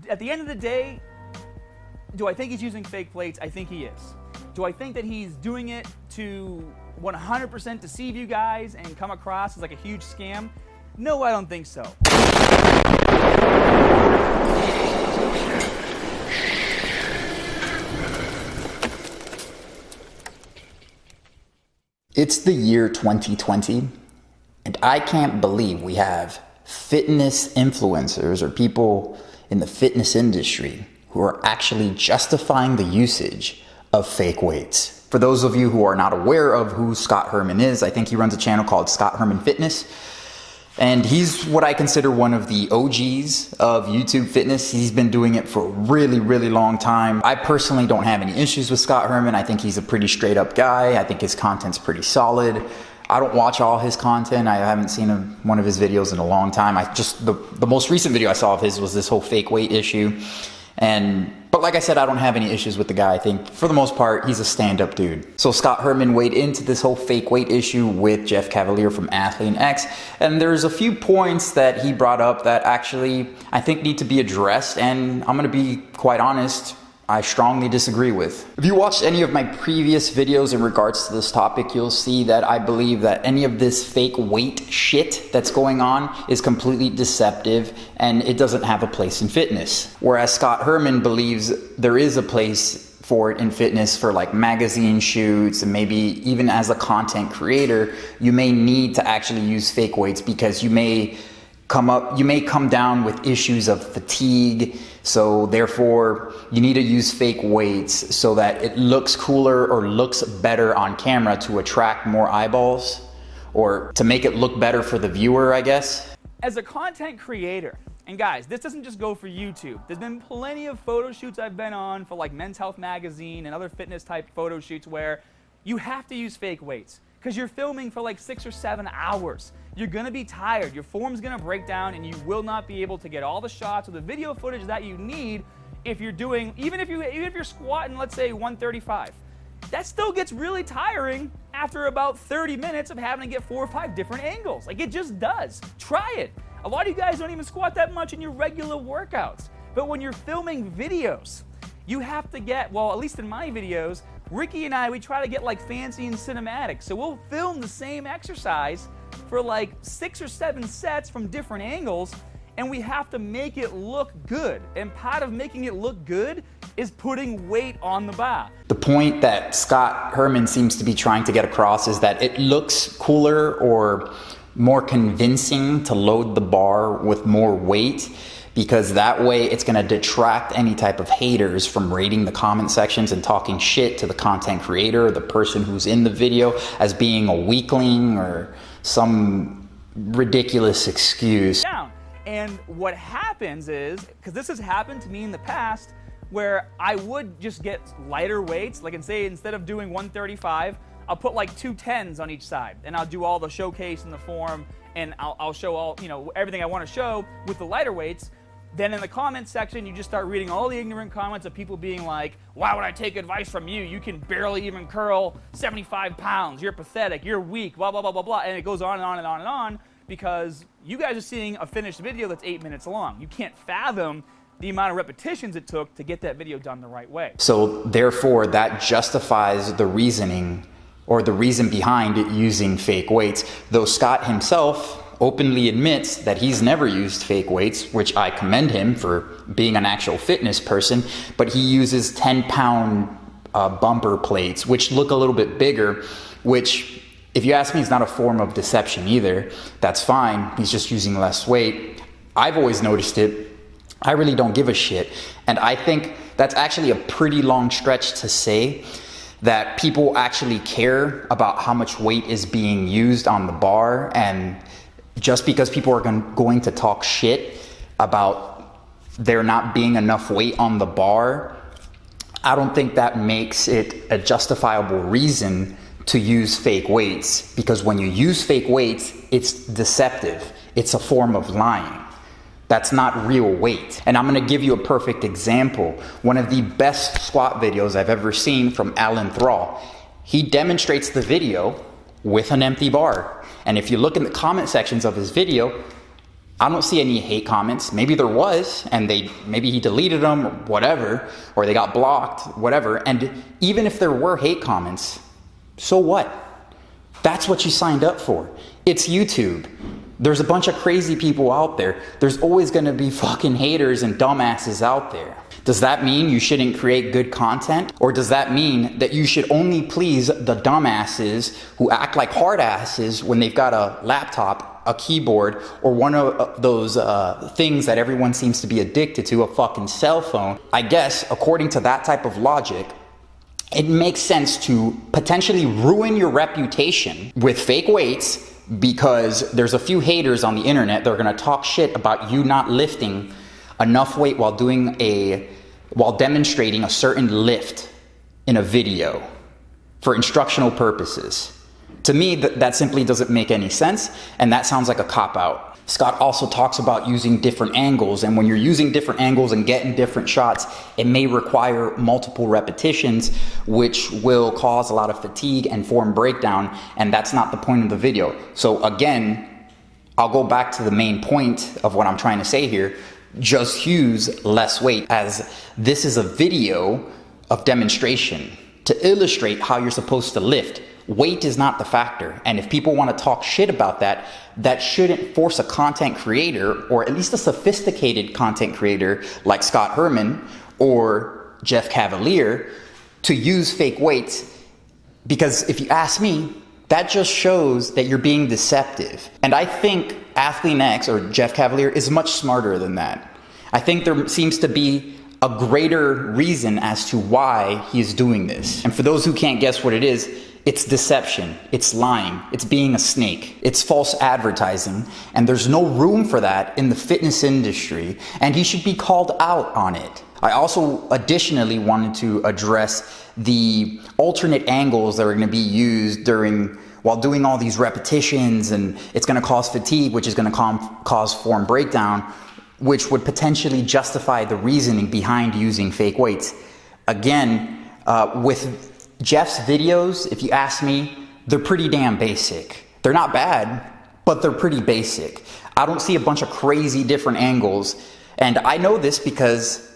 at the end of the day, do I think he's using fake plates? I think he is. Do I think that he's doing it to 100% deceive you guys and come across as like a huge scam? No, I don't think so. It's the year 2020, and I can't believe we have fitness influencers or people in the fitness industry who are actually justifying the usage of fake weights. For those of you who are not aware of who Scott Herman is, I think he runs a channel called Scott Herman Fitness. And he's what I consider one of the OGs of YouTube fitness. He's been doing it for a really, really long time. I personally don't have any issues with Scott Herman. I think he's a pretty straight up guy. I think his content's pretty solid. I don't watch all his content. I haven't seen one of his videos in a long time. The most recent video I saw of his was this whole fake weight issue. But like I said, I don't have any issues with the guy. I think for the most part, he's a stand-up dude. So Scott Herman weighed into this whole fake weight issue with Jeff Cavaliere from Athlean-X. And there's a few points that he brought up that actually I think need to be addressed. And I'm gonna be quite honest, I strongly disagree with. If you watched any of my previous videos in regards to this topic, you'll see that I believe that any of this fake weight shit that's going on is completely deceptive and it doesn't have a place in fitness. Whereas Scott Herman believes there is a place for it in fitness for like magazine shoots, and maybe even as a content creator, you may need to actually use fake weights because you may come down with issues of fatigue. So therefore you need to use fake weights so that it looks cooler or looks better on camera to attract more eyeballs, or to make it look better for the viewer, I guess. As a content creator, and guys, this doesn't just go for YouTube. There's been plenty of photo shoots I've been on for like Men's Health magazine and other fitness type photo shoots where you have to use fake weights because you're filming for like 6 or 7 hours. You're gonna be tired, your form's gonna break down, and you will not be able to get all the shots or the video footage that you need if you're doing, even if you're squatting, let's say 135. That still gets really tiring after about 30 minutes of having to get 4 or 5 different angles. Like, it just does. Try it. A lot of you guys don't even squat that much in your regular workouts. But when you're filming videos, you have to get, well, at least in my videos, Ricky and I, we try to get like fancy and cinematic. So we'll film the same exercise for like 6 or 7 sets from different angles, and we have to make it look good. And part of making it look good is putting weight on the bar. The point that Scott Herman seems to be trying to get across is that it looks cooler or more convincing to load the bar with more weight, because that way it's gonna detract any type of haters from raiding the comment sections and talking shit to the content creator or the person who's in the video as being a weakling or some ridiculous excuse. And what happens is, because this has happened to me in the past, where I would just get lighter weights, like, and say instead of doing 135, I'll put like 2 10s on each side, and I'll do all the showcase and the form, and I'll show all, you know, everything I want to show with the lighter weights. Then in the comments section, you just start reading all the ignorant comments of people being like, why would I take advice from you? You can barely even curl 75 pounds. You're pathetic. You're weak, blah, blah, blah, blah, blah. And it goes on and on and on and on, because you guys are seeing a finished video that's 8 minutes long. You can't fathom the amount of repetitions it took to get that video done the right way. So therefore, that justifies the reasoning or the reason behind it using fake weights, though Scott himself openly admits that he's never used fake weights, which I commend him for being an actual fitness person, but he uses 10-pound bumper plates, which look a little bit bigger, which, if you ask me, is not a form of deception either. That's fine, he's just using less weight. I've always noticed it. I really don't give a shit. And I think that's actually a pretty long stretch to say that people actually care about how much weight is being used on the bar, and just because people are going to talk shit about there not being enough weight on the bar, I don't think that makes it a justifiable reason to use fake weights, because when you use fake weights, it's deceptive. It's a form of lying. That's not real weight. And I'm gonna give you a perfect example. One of the best squat videos I've ever seen from Alan Thrall. He demonstrates the video with an empty bar. And if you look in the comment sections of his video, I don't see any hate comments. Maybe there was, and maybe he deleted them or whatever, or they got blocked, whatever. And even if there were hate comments, so what? That's what you signed up for. It's YouTube. There's a bunch of crazy people out there. There's always gonna be fucking haters and dumbasses out there. Does that mean you shouldn't create good content? Or does that mean that you should only please the dumbasses who act like hard asses when they've got a laptop, a keyboard, or one of those things that everyone seems to be addicted to, a fucking cell phone? I guess, according to that type of logic, it makes sense to potentially ruin your reputation with fake weights because there's a few haters on the internet that are gonna talk shit about you not lifting enough weight while demonstrating a certain lift in a video for instructional purposes. To me, that simply doesn't make any sense, and that sounds like a cop-out. Scott also talks about using different angles, and when you're using different angles and getting different shots, it may require multiple repetitions, which will cause a lot of fatigue and form breakdown, and that's not the point of the video. So again, I'll go back to the main point of what I'm trying to say here. Just use less weight, as this is a video of demonstration to illustrate how you're supposed to lift. Weight is not the factor, and if people want to talk shit about that, that shouldn't force a content creator, or at least a sophisticated content creator like Scott Herman or Jeff Cavaliere, to use fake weights. Because if you ask me, that just shows that you're being deceptive. And I think Athlean-X or Jeff Cavaliere is much smarter than that. I think there seems to be a greater reason as to why he is doing this. And for those who can't guess what it is, it's deception, it's lying, it's being a snake, it's false advertising, and there's no room for that in the fitness industry, and he should be called out on it. I also additionally wanted to address the alternate angles that are going to be used while doing all these repetitions, and it's going to cause fatigue, which is going to cause form breakdown, which would potentially justify the reasoning behind using fake weights. Again, with Jeff's videos, if you ask me, they're pretty damn basic. They're not bad, but they're pretty basic. I don't see a bunch of crazy different angles, and I know this because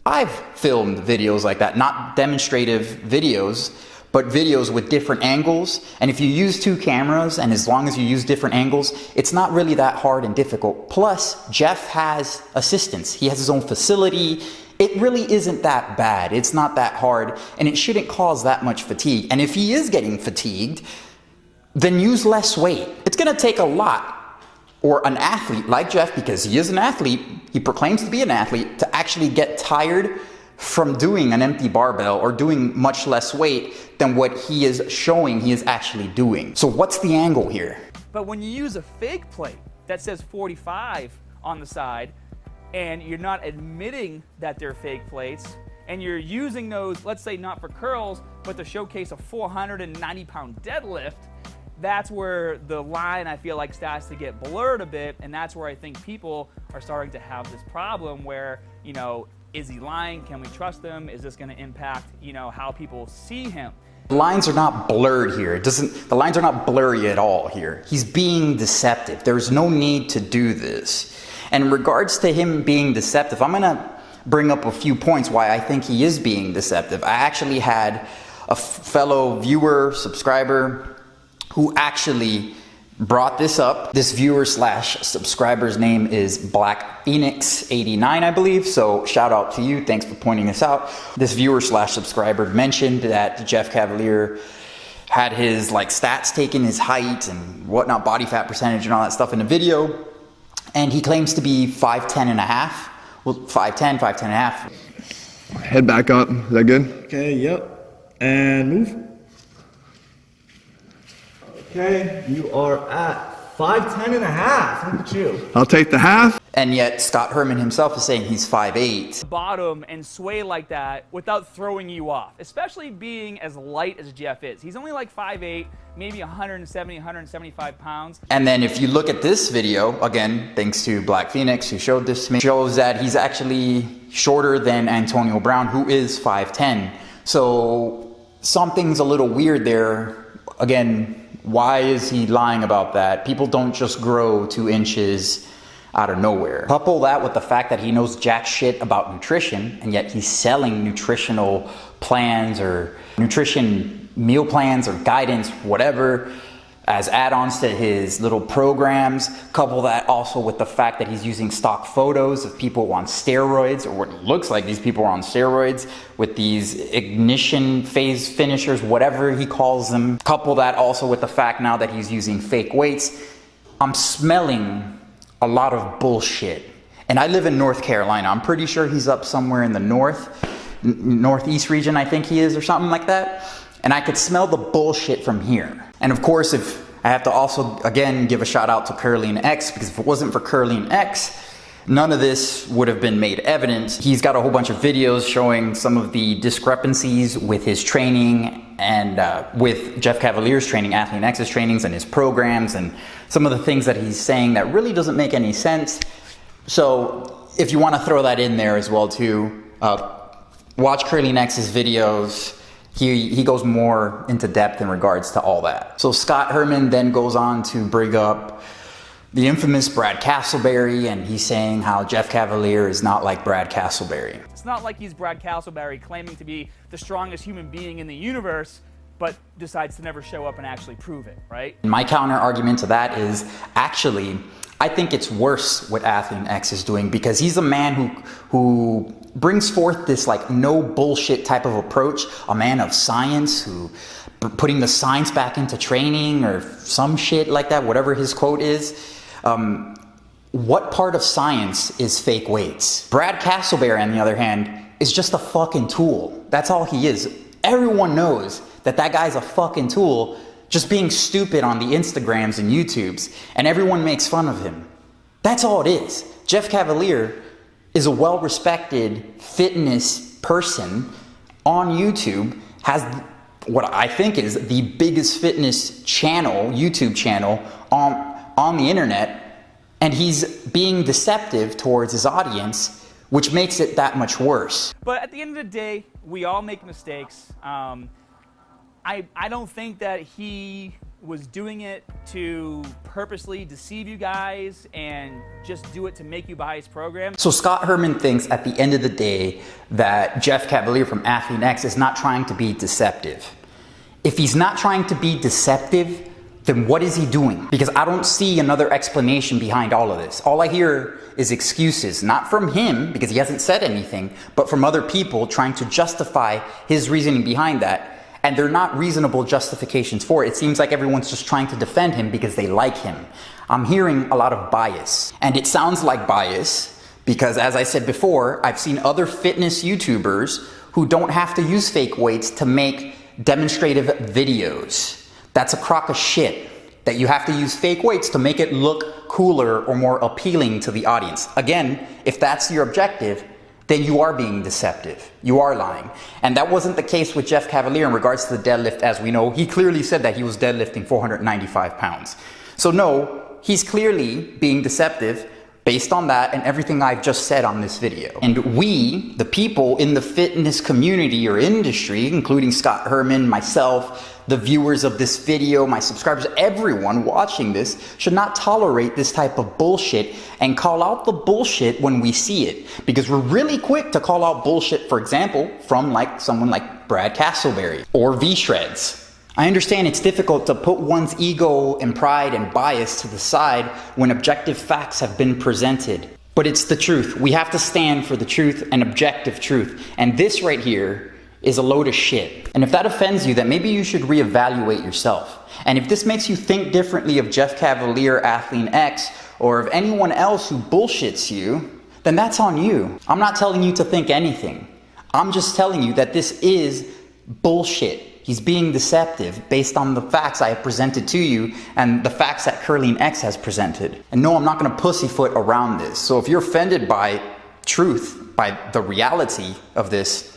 I've filmed videos like that, not demonstrative videos, but videos with different angles. And if you use two cameras, and as long as you use different angles, it's not really that hard and difficult. Plus, Jeff has assistants. He has his own facility. It really isn't that bad. It's not that hard, and it shouldn't cause that much fatigue. And if he is getting fatigued, then use less weight. It's gonna take a lot, or an athlete like Jeff, because he is an athlete, he proclaims to be an athlete, to actually get tired from doing an empty barbell or doing much less weight than what he is showing he is actually doing. So what's the angle here? But when you use a fake plate that says 45 on the side, and you're not admitting that they're fake plates, and you're using those, let's say not for curls, but to showcase a 490-pound deadlift, that's where the line, I feel like, starts to get blurred a bit, and that's where I think people are starting to have this problem where, you know, is he lying? Can we trust him? Is this going to impact, you know, how people see him? The lines are not blurred here. The lines are not blurry at all here. He's being deceptive. There's no need to do this. And in regards to him being deceptive, I'm gonna bring up a few points why I think he is being deceptive. I actually had a fellow viewer, subscriber, who actually brought this up. This viewer/subscriber's name is Athleanx89, I believe. So shout out to you. Thanks for pointing this out. This viewer/subscriber mentioned that Jeff Cavaliere had his stats taken, his height and whatnot, body fat percentage and all that stuff in the video. And he claims to be 5'10 and a half. Well, 5'10 and a half. Head back up. Is that good? Okay, yep. And move. Okay, you are at 5'10 and a half. Look at you. I'll take the half. And yet Scott Herman himself is saying he's 5'8". Bottom and sway like that without throwing you off, especially being as light as Jeff is. He's only like 5'8", maybe 170, 175 pounds. And then if you look at this video, again, thanks to Black Phoenix who showed this to me, shows that he's actually shorter than Antonio Brown, who is 5'10". So something's a little weird there. Again, why is he lying about that? People don't just grow 2 inches out of nowhere. Couple that with the fact that he knows jack shit about nutrition, and yet he's selling nutritional plans or nutrition meal plans or guidance, whatever, as add-ons to his little programs. Couple that also with the fact that he's using stock photos of people on steroids, or what looks like these people are on steroids, with these ignition phase finishers, whatever he calls them. Couple that also with the fact now that he's using fake weights. I'm smelling a lot of bullshit. And I live in North Carolina. I'm pretty sure he's up somewhere in the northeast region, I think he is, or something like that. And I could smell the bullshit from here. And of course, if I have to also, again, give a shout out to Curlean-x, because if it wasn't for Curlean-x, none of this would have been made evident. He's got a whole bunch of videos showing some of the discrepancies with his training and with Jeff Cavaliere's training, Athlean-x's trainings and his programs, and some of the things that he's saying that really doesn't make any sense. So if you want to throw that in there as well too, watch Curlean-x's videos. He goes more into depth in regards to all that. So Scott Herman then goes on to bring up the infamous Brad Castleberry, and he's saying how Jeff Cavaliere is not like Brad Castleberry. It's not like he's Brad Castleberry claiming to be the strongest human being in the universe, but decides to never show up and actually prove it, right? My counter argument to that is, actually, I think it's worse what Athlean-x is doing, because he's a man who brings forth this like no bullshit type of approach, a man of science who putting the science back into training or some shit like that, whatever his quote is. What part of science is fake weights? Brad Castleberry, on the other hand, is just a fucking tool. That's all he is. Everyone knows that that guy's a fucking tool, just being stupid on the Instagrams and YouTubes, and everyone makes fun of him. That's all it is. Jeff Cavaliere is a well-respected fitness person on YouTube, has what I think is the biggest fitness channel, YouTube channel on the internet, and he's being deceptive towards his audience, which makes it that much worse. But at the end of the day, we all make mistakes. I don't think that he was doing it to purposely deceive you guys and just do it to make you buy his program. So Scott Herman thinks at the end of the day that Jeff Cavaliere from Athlean-x is not trying to be deceptive. If he's not trying to be deceptive, then what is he doing? Because I don't see another explanation behind all of this. All I hear is excuses, not from him, because he hasn't said anything, but from other people trying to justify his reasoning behind that. And they're not reasonable justifications for it. It seems like everyone's just trying to defend him because they like him. I'm hearing a lot of bias. And it sounds like bias because, as I said before, I've seen other fitness YouTubers who don't have to use fake weights to make demonstrative videos. That's a crock of shit, that you have to use fake weights to make it look cooler or more appealing to the audience. Again, if that's your objective, then you are being deceptive. You are lying. And that wasn't the case with Jeff Cavaliere in regards to the deadlift. As we know, he clearly said that he was deadlifting 495 pounds. So no, he's clearly being deceptive based on that and everything I've just said on this video. And we, the people in the fitness community or industry, including Scott Herman, myself, the viewers of this video, my subscribers, everyone watching this, should not tolerate this type of bullshit and call out the bullshit when we see it. Because we're really quick to call out bullshit, for example, from like someone like Brad Castleberry or V-Shreds. I understand it's difficult to put one's ego and pride and bias to the side when objective facts have been presented. But it's the truth. We have to stand for the truth and objective truth. And this right here is a load of shit. And if that offends you, then maybe you should reevaluate yourself. And if this makes you think differently of Jeff Cavaliere, Athlean-x, or of anyone else who bullshits you, then that's on you. I'm not telling you to think anything. I'm just telling you that this is bullshit. He's being deceptive based on the facts I have presented to you and the facts that Curlean-x has presented. And no, I'm not gonna pussyfoot around this. So if you're offended by truth, by the reality of this,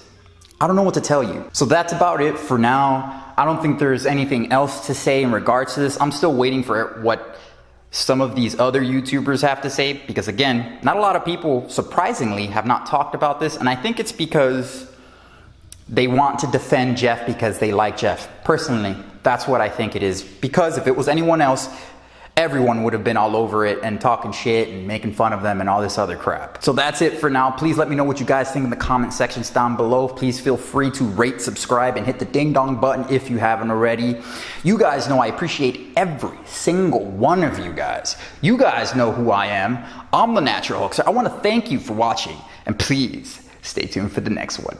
I don't know what to tell you. So that's about it for now. I don't think there's anything else to say in regards to this. I'm still waiting for what some of these other YouTubers have to say, because again, not a lot of people, surprisingly, have not talked about this, and I think it's because they want to defend Jeff because they like Jeff. Personally, that's what I think it is. Because if it was anyone else, everyone would have been all over it and talking shit and making fun of them and all this other crap. So that's it for now. Please let me know what you guys think in the comment sections down below. Please feel free to rate, subscribe, and hit the ding dong button if you haven't already. You guys know I appreciate every single one of you guys. You guys know who I am. I'm the Natural Hulkster. I want to thank you for watching, and please stay tuned for the next one.